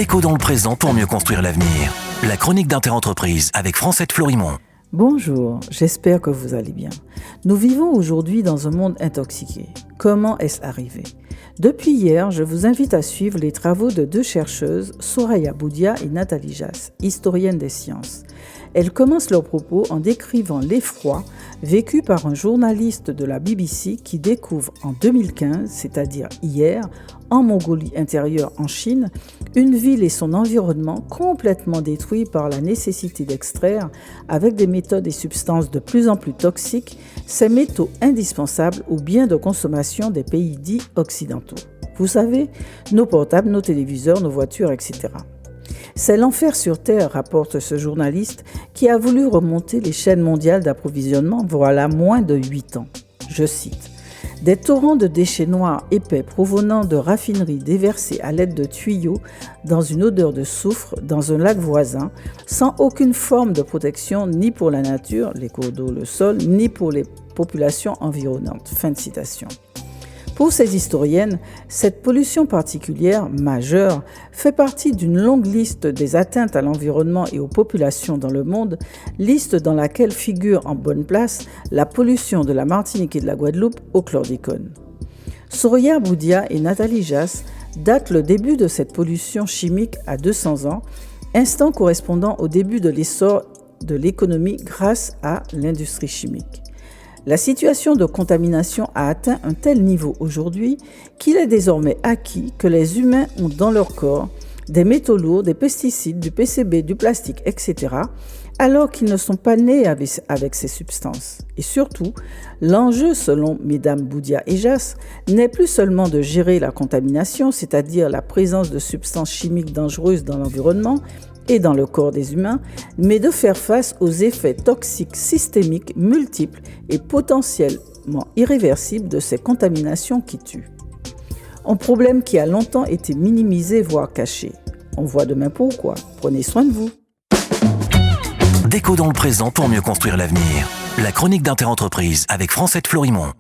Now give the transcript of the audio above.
Déco dans le présent pour mieux construire l'avenir. La chronique d'Interentreprise avec Francette Florimond. Bonjour, j'espère que vous allez bien. Nous vivons aujourd'hui dans un monde intoxiqué. Comment est-ce arrivé ? Depuis hier, je vous invite à suivre les travaux de deux chercheuses, Soraya Boudia et Nathalie Jass, historiennes des sciences. Elles commencent leurs propos en décrivant l'effroi vécu par un journaliste de la BBC qui découvre en 2015, c'est-à-dire hier, en Mongolie intérieure en Chine, une ville et son environnement complètement détruits par la nécessité d'extraire, avec des méthodes et substances de plus en plus toxiques, ces métaux indispensables aux biens de consommation des pays dits occidentaux. Vous savez, nos portables, nos téléviseurs, nos voitures, etc. C'est l'enfer sur Terre, rapporte ce journaliste, qui a voulu remonter les chaînes mondiales d'approvisionnement voilà moins de 8 ans. Je cite. « Des torrents de déchets noirs épais provenant de raffineries déversés à l'aide de tuyaux dans une odeur de soufre dans un lac voisin, sans aucune forme de protection ni pour la nature, les cours d'eau, le sol, ni pour les populations environnantes. » Fin de citation. Pour ces historiennes, cette pollution particulière, majeure, fait partie d'une longue liste des atteintes à l'environnement et aux populations dans le monde, liste dans laquelle figure en bonne place la pollution de la Martinique et de la Guadeloupe au chlordécone. Soraya Boudia et Nathalie Jass datent le début de cette pollution chimique à 200 ans, instant correspondant au début de l'essor de l'économie grâce à l'industrie chimique. La situation de contamination a atteint un tel niveau aujourd'hui qu'il est désormais acquis que les humains ont dans leur corps des métaux lourds, des pesticides, du PCB, du plastique, etc., alors qu'ils ne sont pas nés avec ces substances. Et surtout, l'enjeu, selon mesdames Boudia et Jass, n'est plus seulement de gérer la contamination, c'est-à-dire la présence de substances chimiques dangereuses dans l'environnement, et dans le corps des humains, mais de faire face aux effets toxiques systémiques multiples et potentiellement irréversibles de ces contaminations qui tuent. Un problème qui a longtemps été minimisé, voire caché. On voit demain pourquoi. Prenez soin de vous. Déco dans le présent pour mieux construire l'avenir. La chronique d'Interentreprise avec Francette Florimond.